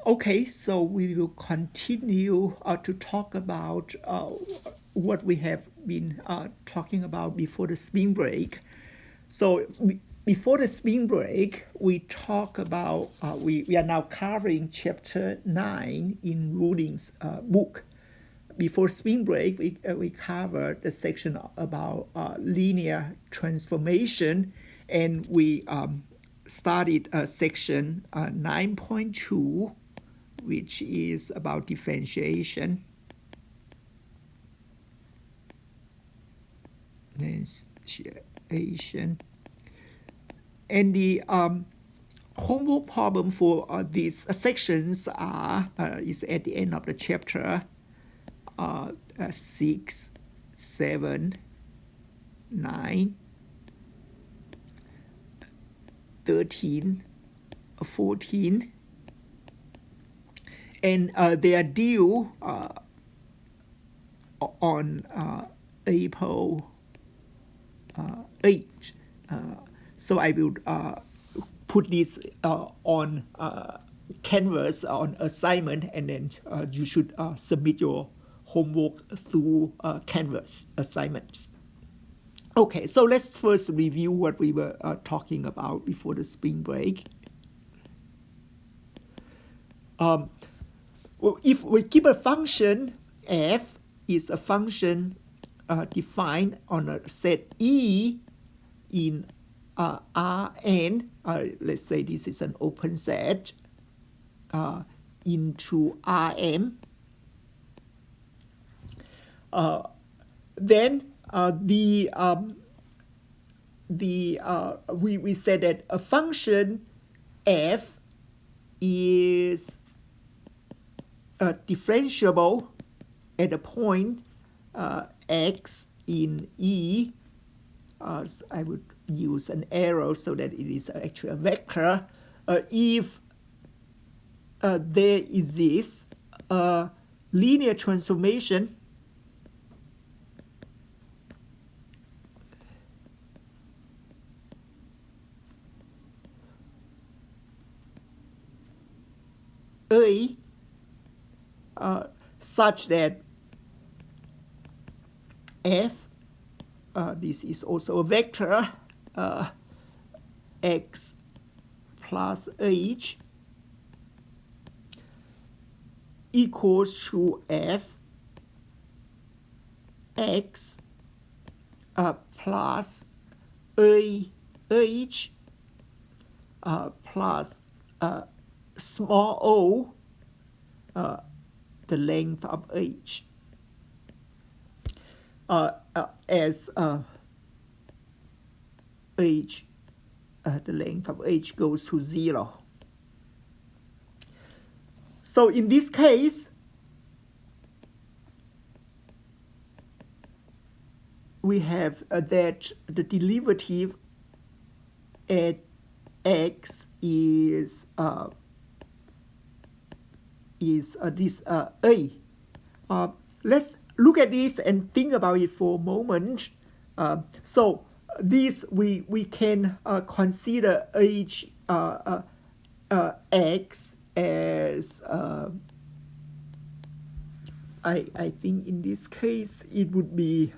Okay, so we will continue to talk about what we have been talking about before the spring break. So before the spring break, we talk about, we are now covering chapter 9 in Ruling's book. Before spring break, we covered the section about linear transformation, and we started section 9.2, which is about differentiation. And the homework problem for these sections is at the end of the chapter 6, 7, 9, 13, 14, and they are due on April 8. So I will put this on Canvas on assignment, and then you should submit your homework through Canvas assignments. Okay, so let's first review what we were talking about before the spring break. Well, if we give a function f is a function defined on a set E in Rn, let's say this is an open set into Rm, then we said that a function f is differentiable at a point x in E. I would use an arrow so that it is actually a vector. If there exists a linear transformation A such that f, this is also a vector, x plus h equals to f x plus a h plus small o, the length of h, as h, the length of h goes to 0. So in this case, we have that the derivative at x is this a. Let's look at this and think about it for a moment. So this we can consider h x as I think in this case it would be,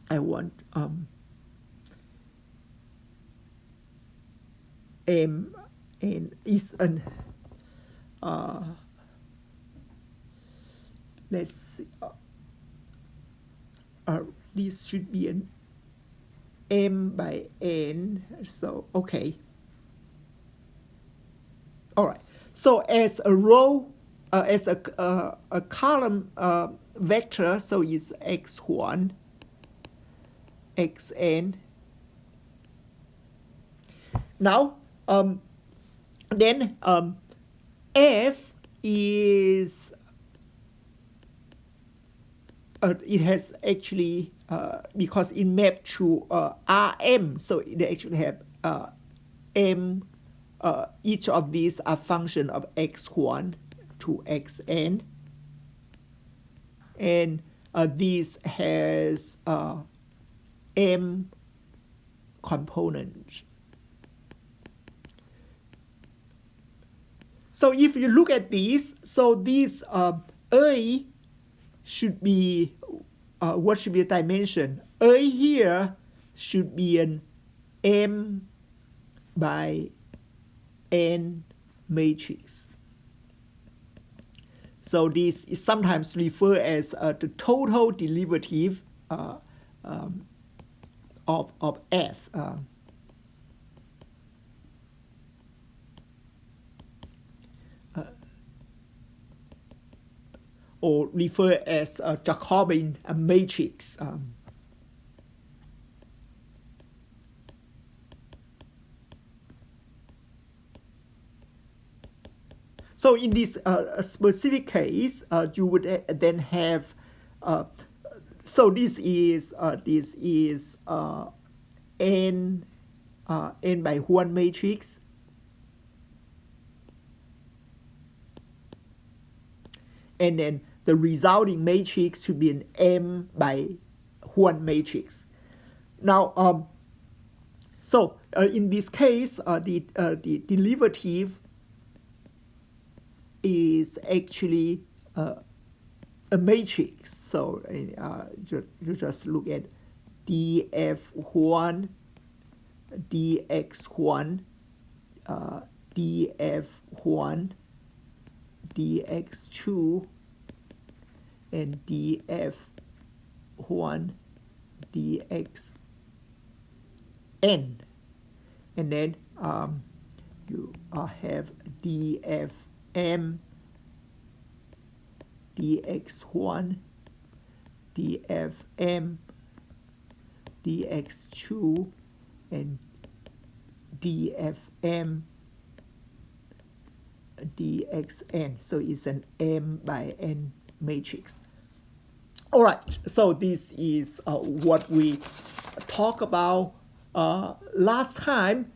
I want m and is an let's see, this should be an m by n. So okay, all right. So as a row, as a column vector, so it's x1, xn. Now then f is it has actually because it mapped to Rm, so it actually have m. Each of these are function of x1 to xn, and this has m components. So if you look at this, so this A should be, what should be the dimension? A here should be an M by N matrix. So this is sometimes referred as the total derivative of F. Or referred as a Jacobian matrix. So in this specific case, you would then have, so this is n by 1 matrix, and then the resulting matrix should be an M by 1 matrix. Now, so in this case, the derivative is actually a matrix. So you just look at df1, dx1, df1, dx2, and df1, dxn. And then you have dfm, dx1, dfm, dx2, and dfm, dxn. So it's an M by N matrix. All right, so this is what we talked about last time.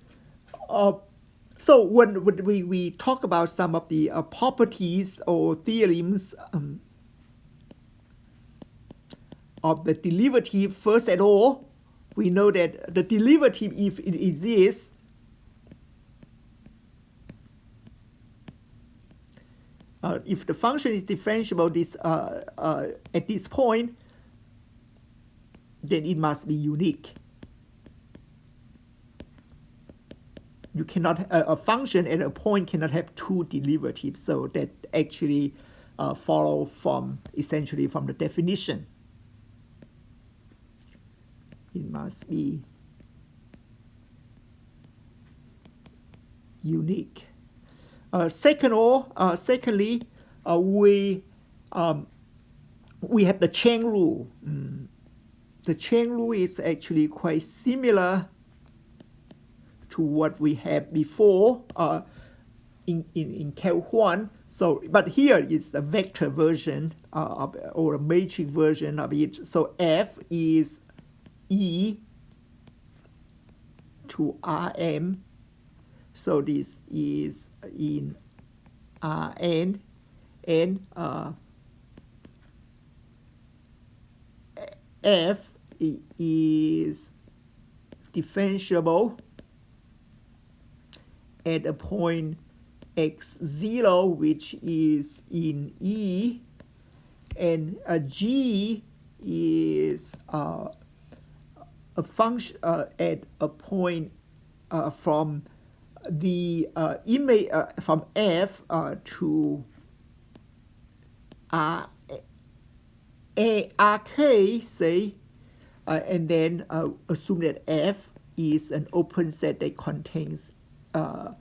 So when we talk about some of the properties or theorems of the derivative, first at all, we know that the derivative, if it exists, if the function is differentiable at this point, then it must be unique. You cannot, a function at a point cannot have two derivatives, so that actually follow from, essentially from the definition. It must be unique. Secondly, we have the chain rule. The chain rule is actually quite similar to what we had before in Calc 1. So, but here is a vector version or a matrix version of it. So F is E to Rm. So this is in Rn, and F is differentiable at a point x0, which is in E, and G is a function at a point from the image from F to Rk, say, and then assume that F is an open set that contains the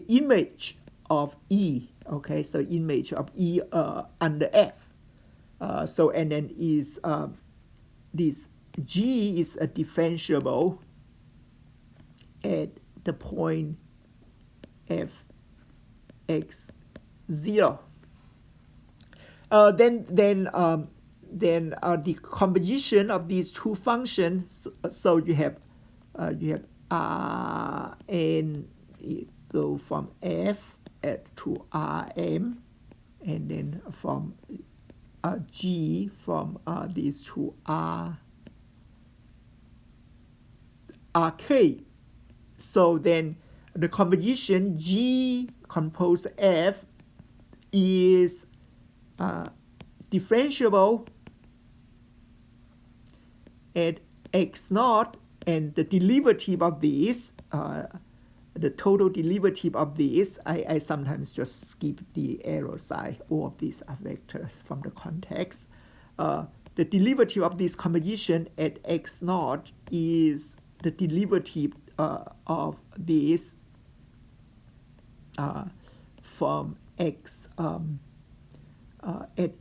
image of E. Okay, so image of E under F. So and then is this G is a differentiable at the point f x0. Then the composition of these two functions. So you have Rn go from f to Rm, and then from G from these two Rk. So then the composition G composed F is differentiable at x naught, and the derivative of this, the total derivative of this, I sometimes just skip the arrow sign. All of these are vectors from the context. The derivative of this composition at x naught is the derivative of this from x at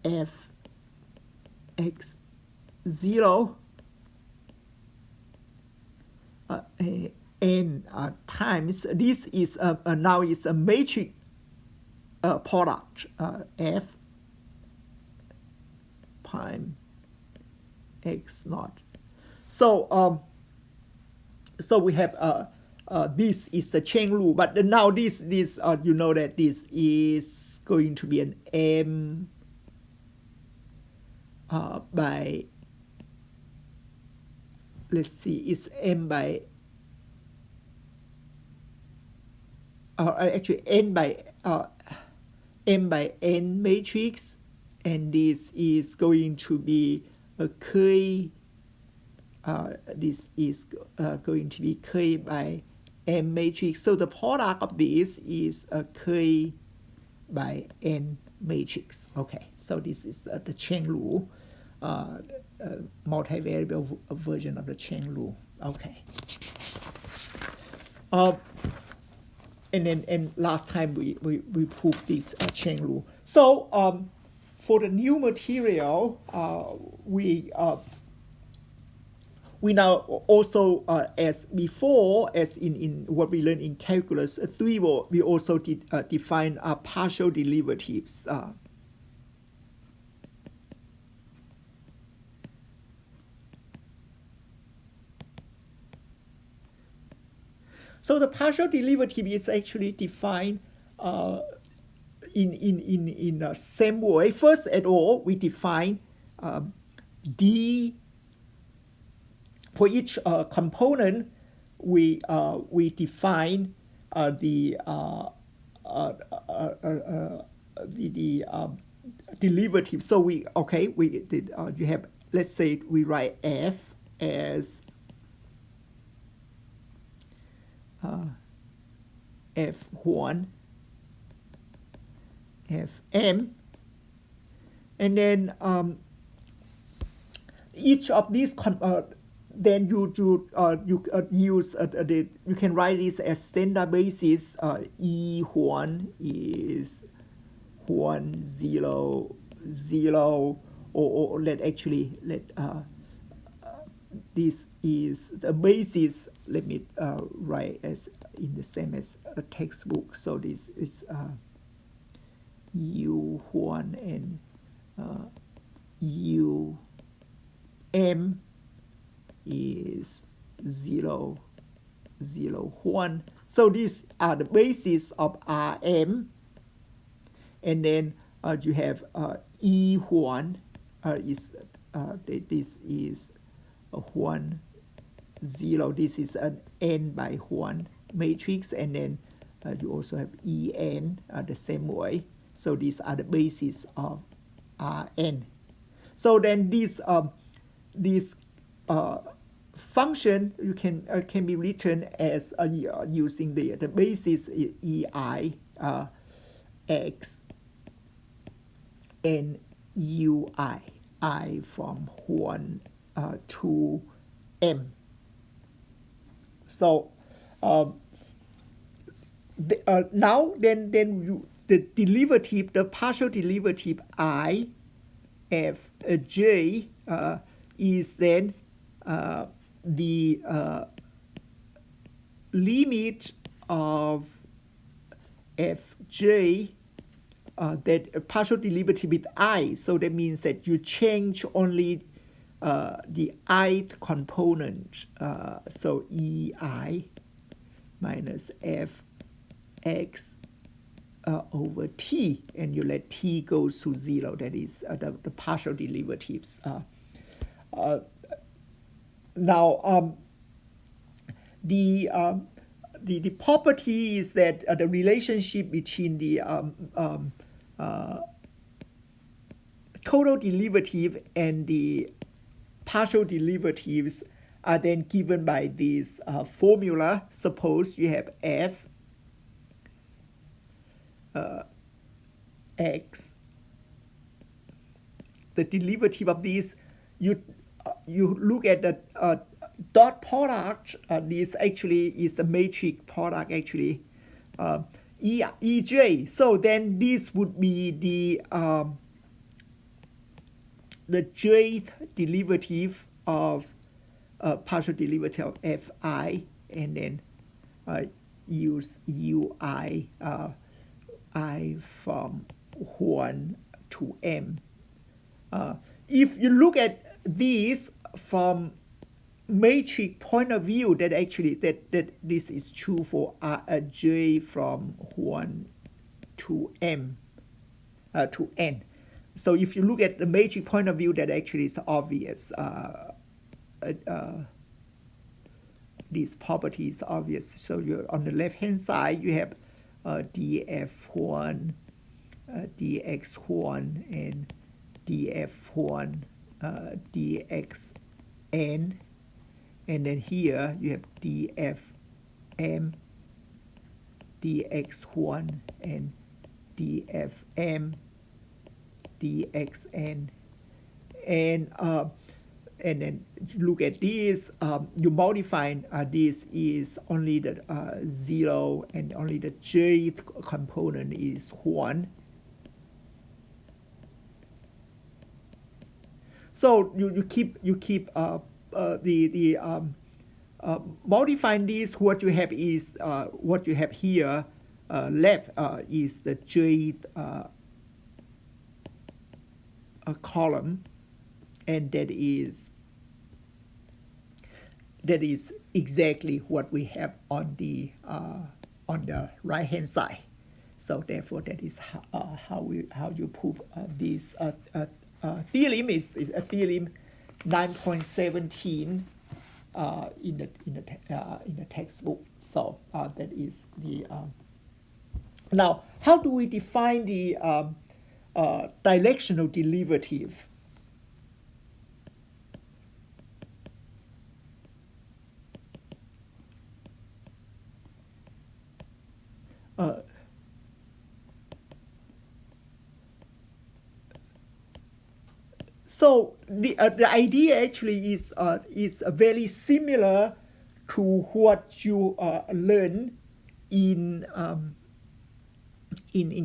f x 0 n times, this is now is a matrix product f prime x naught. So so we have this is the chain rule, but now this you know that this is going to be an m by, let's see, it's m by actually n by m by n matrix, and this is going to be a k. This is going to be k by m matrix. So the product of this is a k by n matrix. Okay, so this is the chain rule, multivariable version of the chain rule. Okay. And last time we proved this chain rule. So for the new material, we now also, as before, as in what we learned in calculus 3, we also did define partial derivatives. So the partial derivative is actually defined in the same way. First at all, we define d. For each component, we define the derivative. So we did you have, let's say we write f as f1 fm, and then each of these then you use you can write this as standard basis. E1 is 1 0 0, or let this is the basis. Let me write as in the same as a textbook. So this is U1 and UM is 0 0 1. So these are the basis of RM, and then you have E1 is this is 1 0. This is an n by 1 matrix, and then you also have En the same way. So these are the basis of Rn. So then this function you can be written as using the basis ei x n ui, I from 1 to m. So now then the derivative, the partial derivative I f j is then the limit of fj, that partial derivative with I. So that means that you change only the ith component. So ei minus fx over t, and you let t goes to 0. That is the partial derivatives. Now the the property is that the relationship between the total derivative and the partial derivatives are then given by this formula. Suppose you have f x. The derivative of this, you look at the dot product. This actually is the matrix product actually, Ej. So then this would be the jth derivative of partial derivative of fi, and then use ui I from 1 to m. If you look at this from matrix point of view, that actually that this is true for j from 1 to m to n. So if you look at the matrix point of view, that actually is obvious. This property is obvious. So you're on the left hand side, you have df1, dx1, and df1, dxn, and then here you have dfm, dx1, and dfm, dxn, and then look at this. You modify this is only the 0, and only the jth component is 1. So you keep modifying this. What you have is what you have here left is the jth column, and that is exactly what we have on the right hand side. So therefore, that is how you prove this theorem. Is a theorem 9.17 in the textbook. So that is the. Now, how do we define the directional derivative? So the idea actually is very similar to what you learn in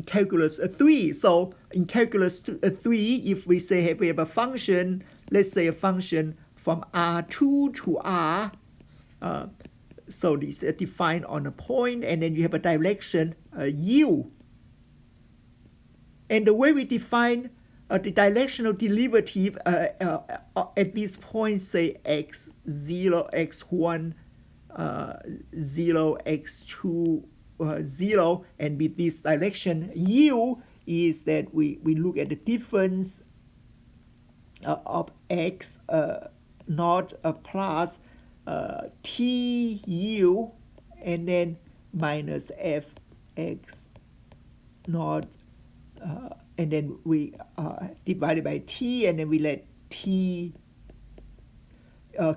calculus 3. So in calculus 3, if we say we have a function, let's say a function from R2 to R, so this is defined on a point, and then you have a direction u. And the way we define the directional derivative at this point, say x0, x1, 0, x2, 0, and with this direction u is that we look at the difference of x not plus tu, and then minus fx not, and then we divided by t, and then we let t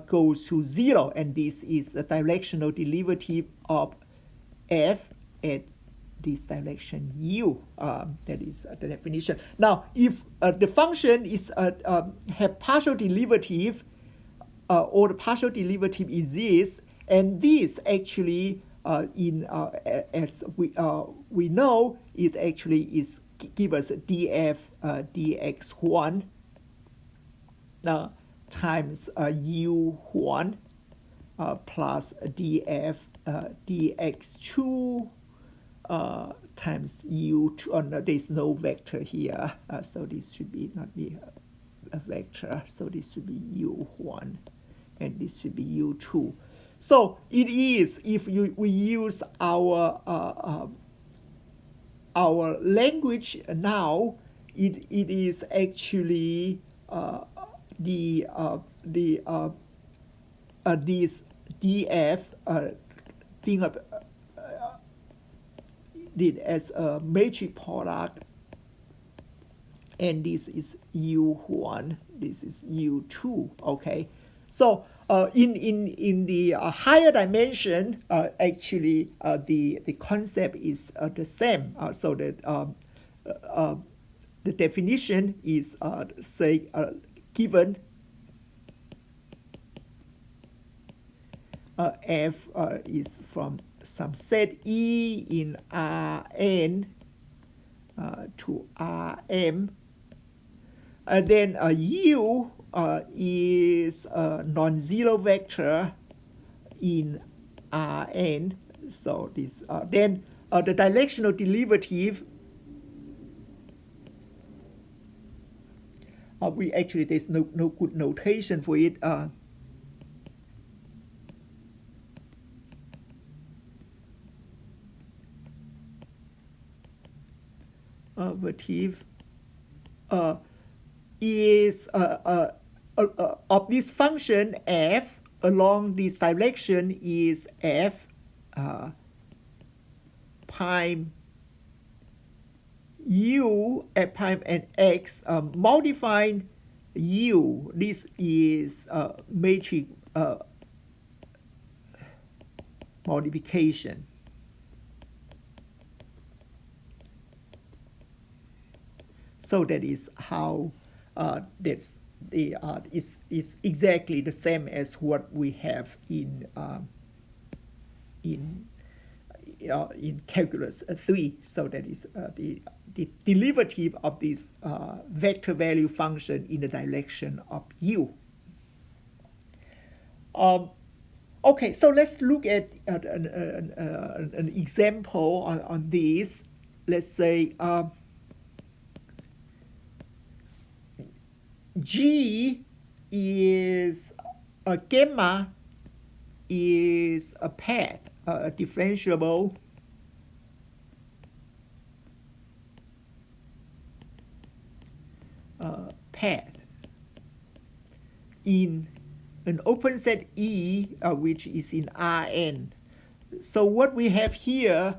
goes to 0, and this is the directional derivative of f at this direction u. That is the definition. Now, if the function is have partial derivative, or the partial derivative is this, and this actually as we know, it actually is give us df dx1 times u1 plus df dx2 times u2. Oh, no, there's no vector here, so this should be not be a vector. So this should be u1, and this should be u2. So it is, if we use our language now, it is actually this df thing of it as a matrix product, and this is U1, this is U2, okay? So in the higher dimension, actually the concept is the same. So that the definition is say given F is from some set E in Rn to Rm, and then U is a non-zero vector in Rn. So this then the directional derivative, we actually there's no good notation for it. Derivative is of this function f along this direction is f prime u f prime and x modifying u. This is matrix modification. So that is how that's the is exactly the same as what we have in calculus 3. So that is the derivative of this vector value function in the direction of u. Okay, so let's look at an example on this. Let's say G is a gamma is a path, a differentiable path in an open set E, which is in Rn. So what we have here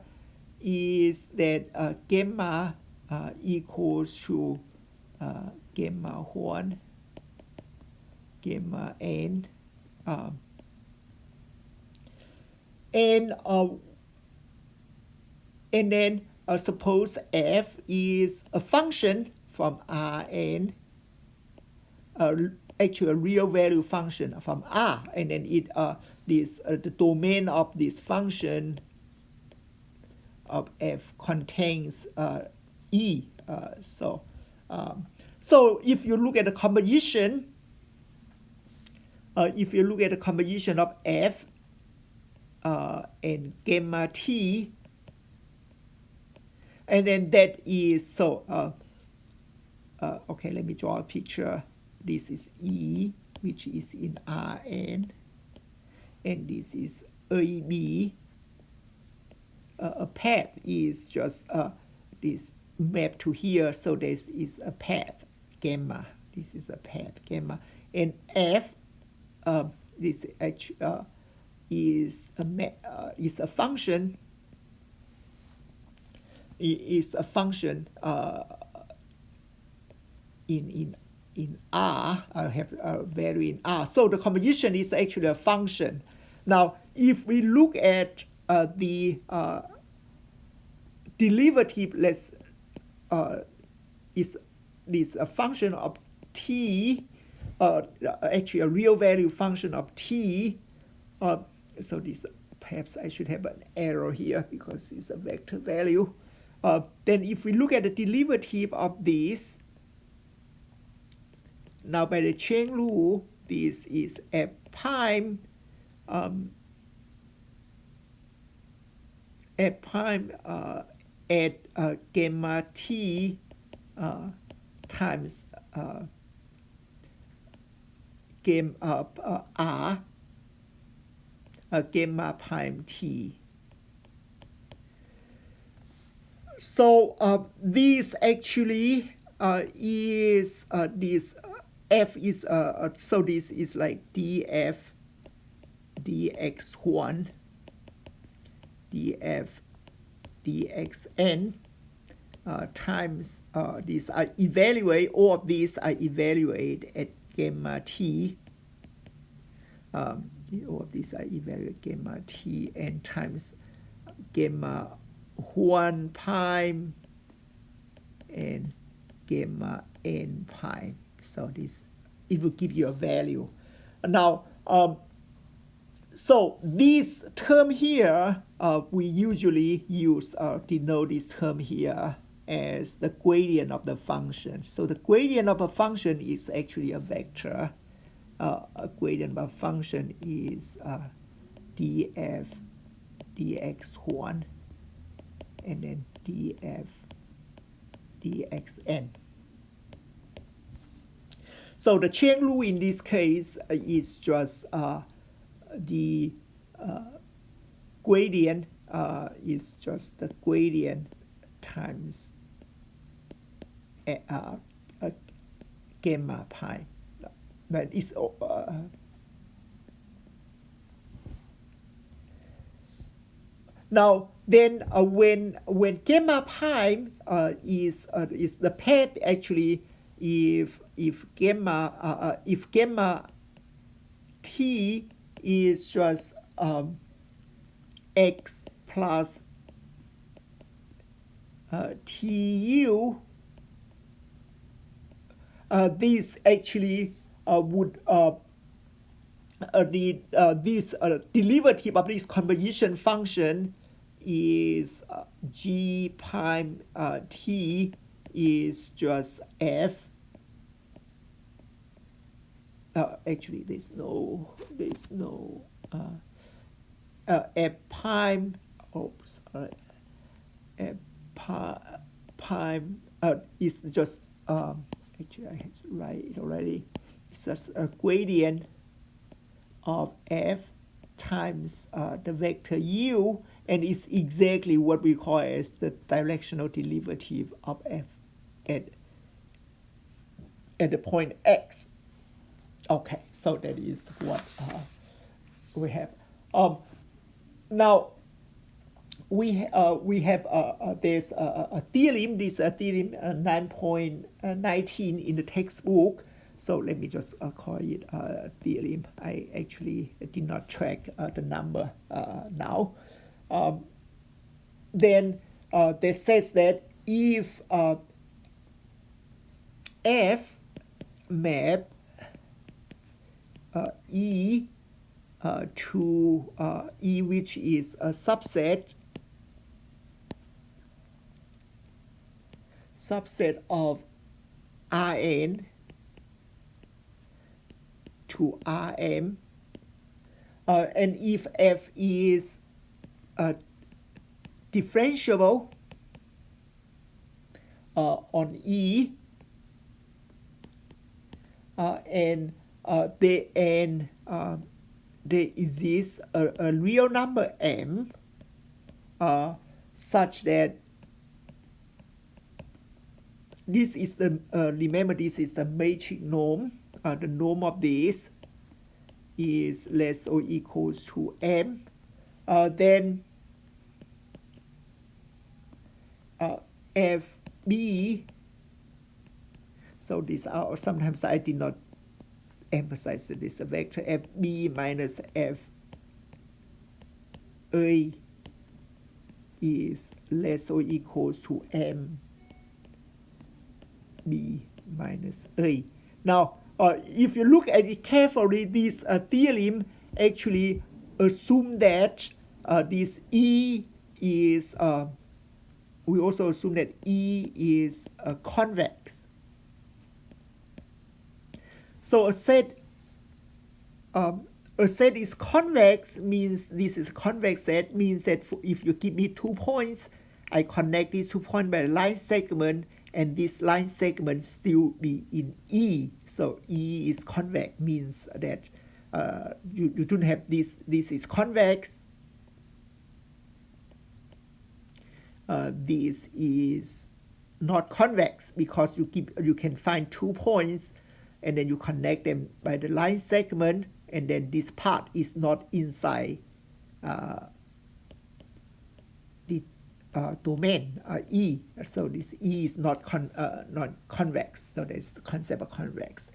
is that gamma equals to gamma 1, gamma n, and then suppose f is a function from Rn, actually a real value function from R, and then it the domain of this function of f contains E. So if you look at the composition, of f and gamma t, and then that is so. Okay, let me draw a picture. This is E, which is in Rn, and this is AB. A path is just this map to here, so this is a path gamma. This is a path gamma, and f this h is a function. Is a function in R. I have a value in R. So the composition is actually a function. Now, if we look at the derivative, is this a function of t, actually a real value function of t. So this, perhaps I should have an error here because it's a vector value. Then if we look at the derivative of this, now by the chain rule, this is f prime at gamma t times r gamma prime t. So this actually is this f is so this is like df dx1 df dxn times these I evaluate, all of these I evaluate at gamma t. All of these I evaluate gamma t n times gamma 1 prime and gamma n prime. So this, it will give you a value. Now, so this term here, we usually use denote this term here as the gradient of the function. So the gradient of a function is actually a vector. A gradient of a function is df dx1 and then df dxn. So the chain rule in this case is just the gradient is just the gradient times gamma pi. But it's now then when gamma prime is the path, actually if gamma t is just x plus tu, this actually would this derivative of this convolution function is g prime t is just f. Actually, there's no f prime. Oops, f prime is just actually I had to write it already. It's just a gradient of f times the vector u, and it's exactly what we call as the directional derivative of f at the point x. Okay, so that is what we have. Now we have there's a theorem. This theorem 9.19 in the textbook. So let me just call it theorem. I actually did not track the number now. Then that says that if f map E to E, which is a subset of Rn to Rm, and if f is differentiable on E, and there exists a real number m such that this is the remember, this is the matrix norm. The norm of this is less or equals to m. Then fb. So these are, sometimes I did not emphasize that this is a vector. fb minus f a is less or equals to m b minus a. Now, if you look at it carefully, this theorem actually assume that this E is, we also assume that E is convex. So a set is convex means this is a convex set, means that if you give me 2 points, I connect these 2 points by a line segment, and this line segment still be in E. So E is convex, means that you don't have this is convex. This is not convex because you can find 2 points and then you connect them by the line segment, and then this part is not inside domain E. So this E is not convex. So there's the concept of convex.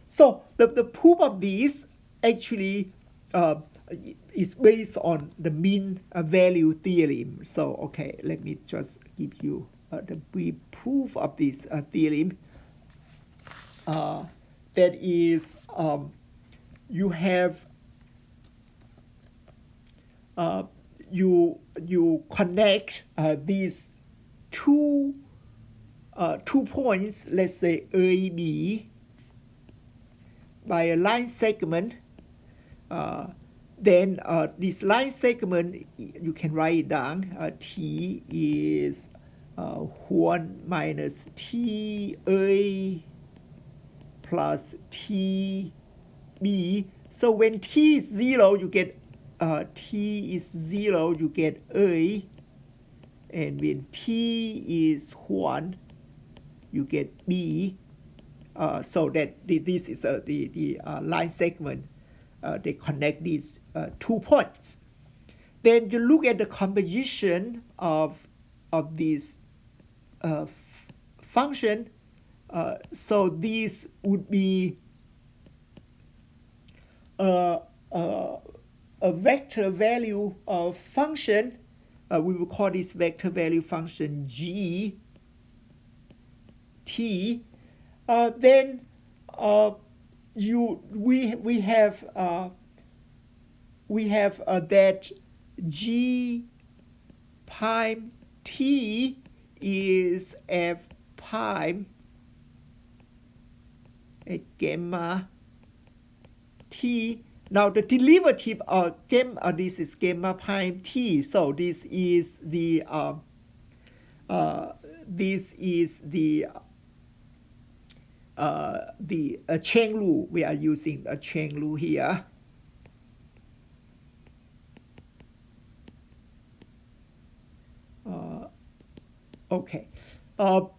So the proof of this actually is based on the mean value theorem. So okay, let me just give you the brief proof of this theorem. That is, you have you connect these two points, let's say A, B, by a line segment. Then this line segment, you can write it down. T is 1 minus T A plus T B. So when T is 0, you get T is 0, you get A. And when T is 1, you get B. So that this is the line segment. They connect these 2 points. Then you look at the composition of this function. So this would be a vector value of function. We will call this vector value function G T. Then we have that G prime T is F prime a gamma T. Now the derivative of gamma, this is gamma prime T. So this is the chain rule. We are using a chain rule here. Okay. Now,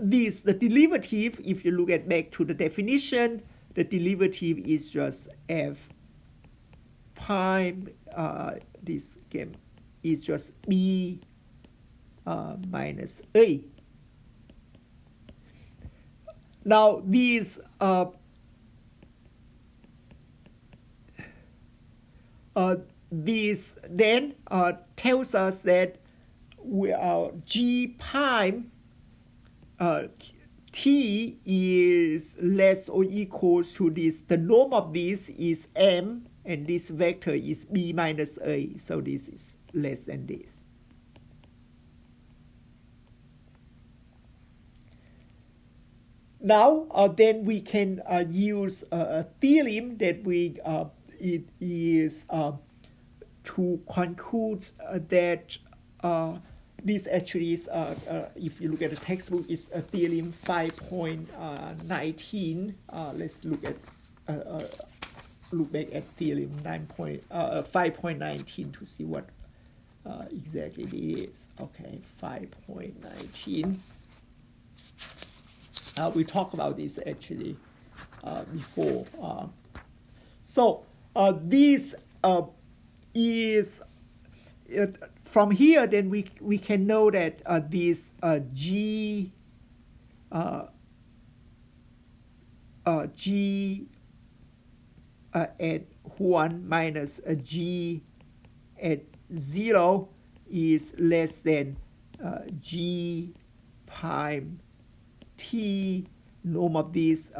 the derivative, if you look at back to the definition, the derivative is just F prime, this game is just B minus A. Now, these then tells us that we are G prime T is less or equal to this. The norm of this is M, and this vector is B minus A. So this is less than this. Now, then we can use a theorem that it is to conclude that this actually is, if you look at the textbook, is a theorem 5.19. Let's look back at theorem 5.19 to see what exactly it is. Okay, 5.19. We talked about this actually before. So this is from here. Then we can know that this G at 1 minus G at 0 is less than G prime T, norm of this,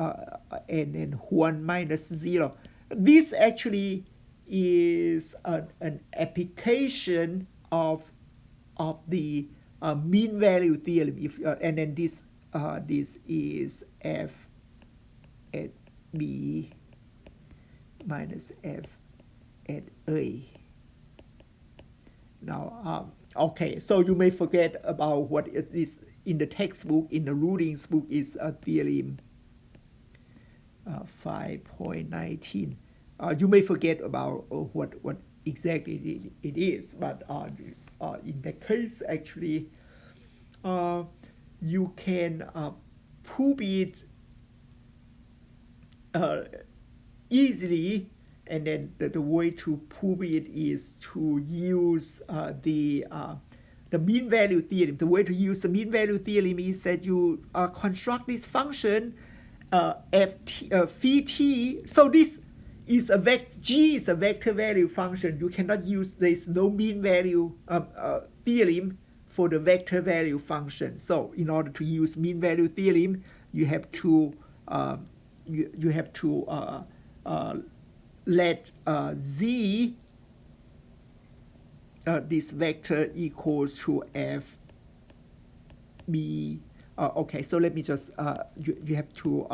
and then 1 minus 0. This actually is an application of the mean value theorem. And then this is F at B minus F at A. Now, okay, so you may forget about what it is in the textbook. In the Ruling's book is a theorem 5.19. You may forget about what exactly it is, but in that case, actually, you can prove it easily and then the way to prove it is to use the mean value theorem. The way to use the mean value theorem is that you construct this function phi t. So this is a G is a vector value function. You cannot use, there's no mean value theorem for the vector value function. So in order to use mean value theorem, you have to you have to let z this vector equals to f b. Okay, so let me just you have to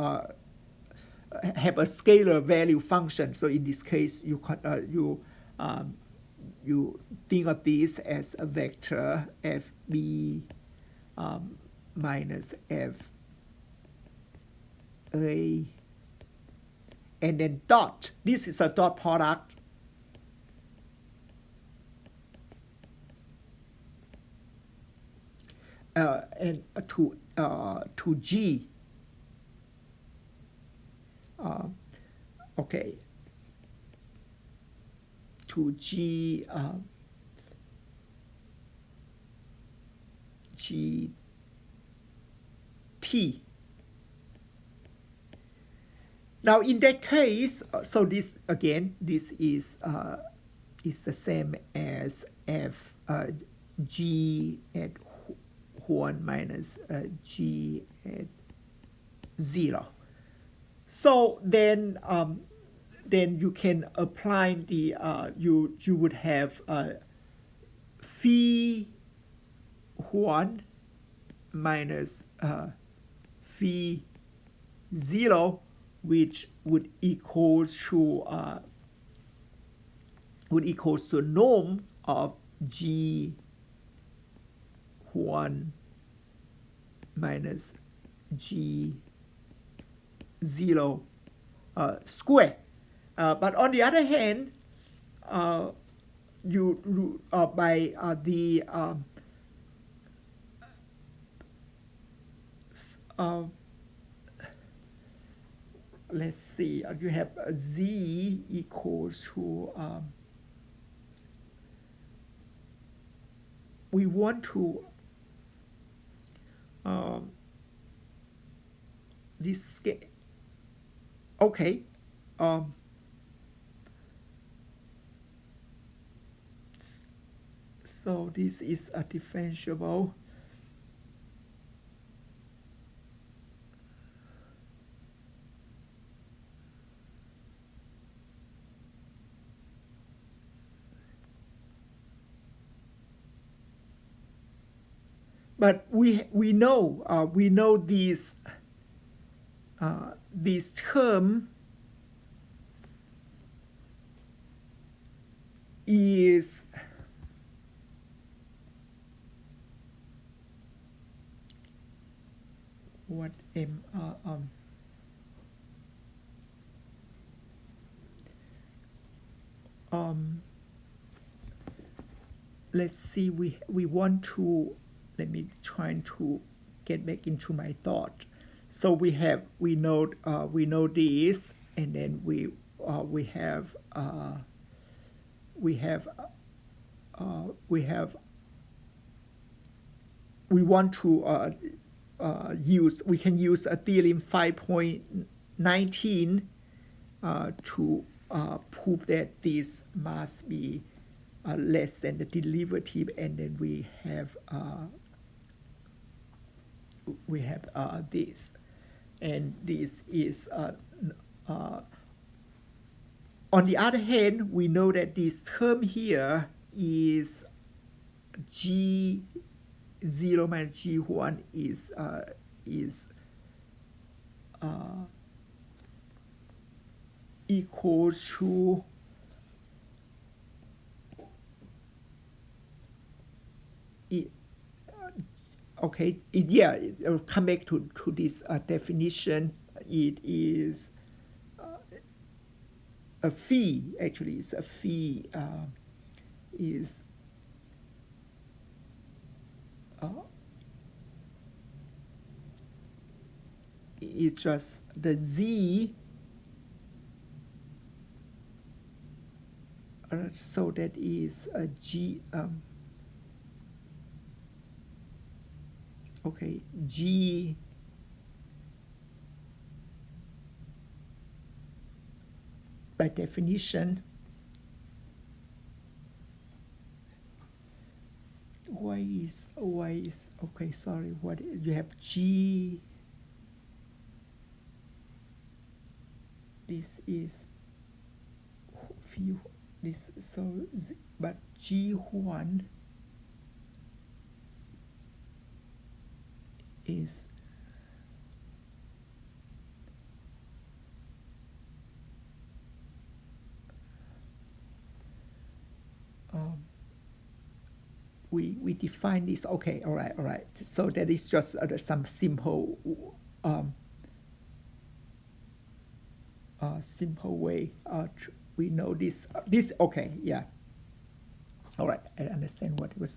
have a scalar value function. So in this case, you think of this as a vector fb minus f a, and then dot. This is a dot product. And to G. Okay. To G G T. Now in that case, so this again, this is the same as f G at 1 minus G at 0. So then you can apply the you would have phi 1 minus phi 0, which would equals to norm of G 1 minus G 0 square. But on the other hand, you by the let's see, you have z equals to we want to this scale. Okay. So this is a differentiable. But we know this term is what let's see, we want to, let me try to get back into my thought. So we know this, and then we want to we can use a theorem 5.19 to prove that this must be less than the derivative, and then we have this, and this is on the other hand, we know that this term here is G 0 minus G1 is equals to okay, I'll come back to this definition. It is a phi, actually, it's a phi is it's just the z so that is a G, okay, G by definition, why is, okay, sorry, what, you have G, this is few, this, so, but G1 is we define this, okay, all right. So that is just some simple simple way. We know this, okay, yeah. All right, I understand what it was.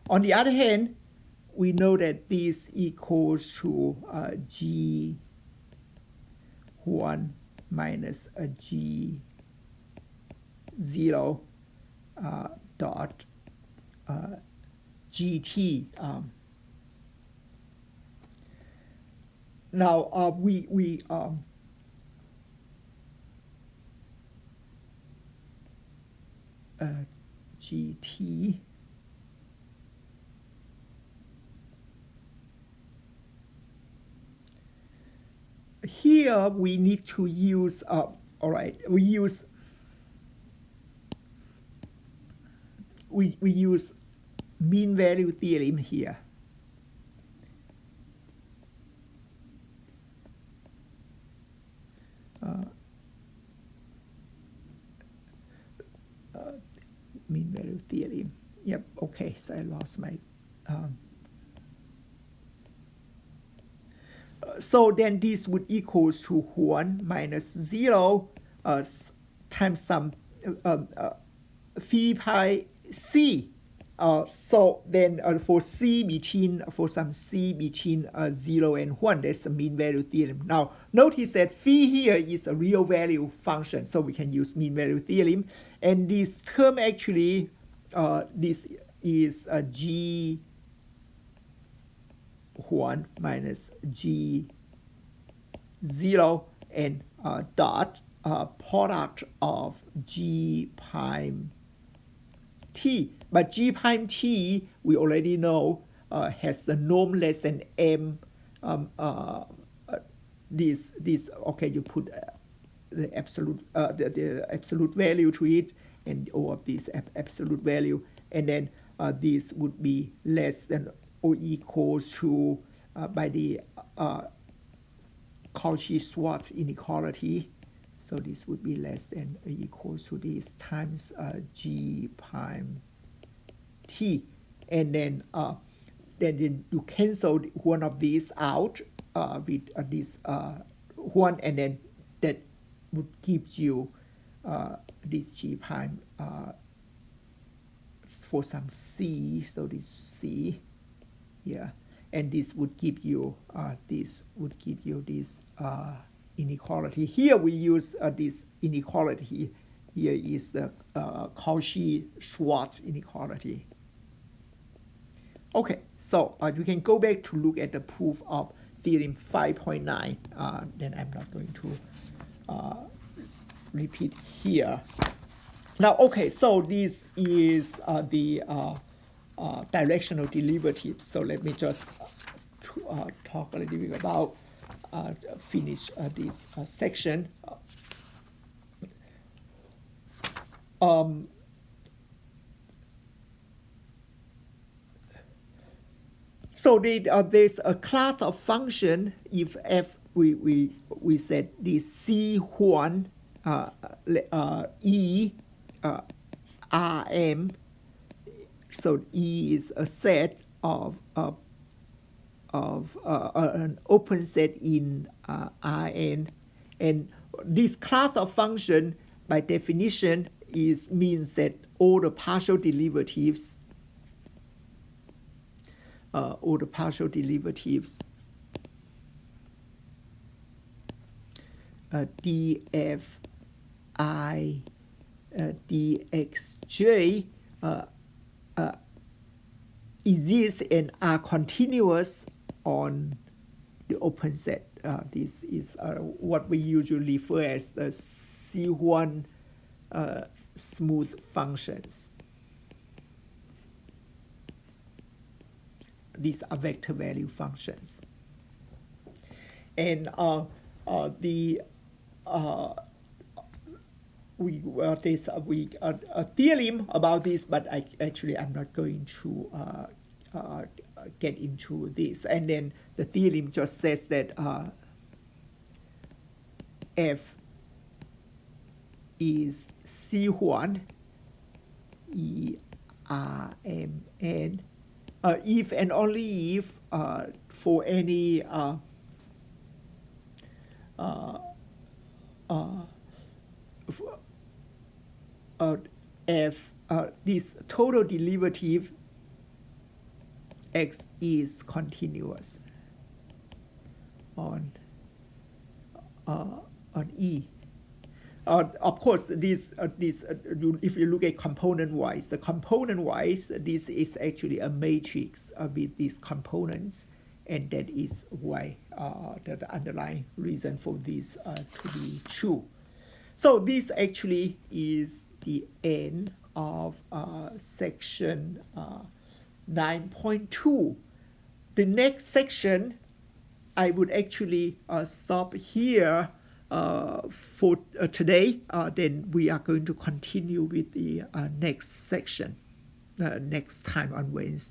On the other hand, we know that this equals to G1 minus a G0 dot GT. Now we GT here we need to use all right, we use mean value theorem here. Mean value theorem. Yep, okay, so I lost my so then this would equal to 1 minus 0 times some phi pi c. So then for some c between 0 and 1, that's the mean value theorem. Now notice that phi here is a real value function, so we can use mean value theorem. And this term actually, this is G1 minus G0 and dot product of G prime T. But G prime T, we already know, has the norm less than M. This okay, you put the absolute value to it, and all of this absolute value, and then this would be less than or equal to by the Cauchy-Schwarz inequality. So this would be less than or equal to this times G prime T, and then you cancel one of these out with this one, and then that would give you this G prime for some C, so this C here, and this would give you this inequality. Here we use this inequality. Here is the Cauchy-Schwarz inequality. Okay, so you can go back to look at the proof of theorem 5.9. Then I'm not going to repeat here. Now, okay, so this is the directional derivative. So let me just talk a little bit about finish this section. So there's a class of function if f we said the C1 E Rm. So E is a set of an open set in Rn, and this class of function by definition means that all the partial derivatives df I dxj exist and are continuous on the open set. This is what we usually refer as the C1 smooth functions. These are vector value functions. And there's a theorem about this, but I'm not going to get into this. And then the theorem just says that F is C1 ERMN if and only if for any F this total derivative X is continuous on E. Of course, if you look at component-wise, this is actually a matrix with these components, and that is why the underlying reason for this to be true. So this actually is the end of section 9.2. The next section, I would actually stop here for today. Then we are going to continue with the next section next time on Wednesday.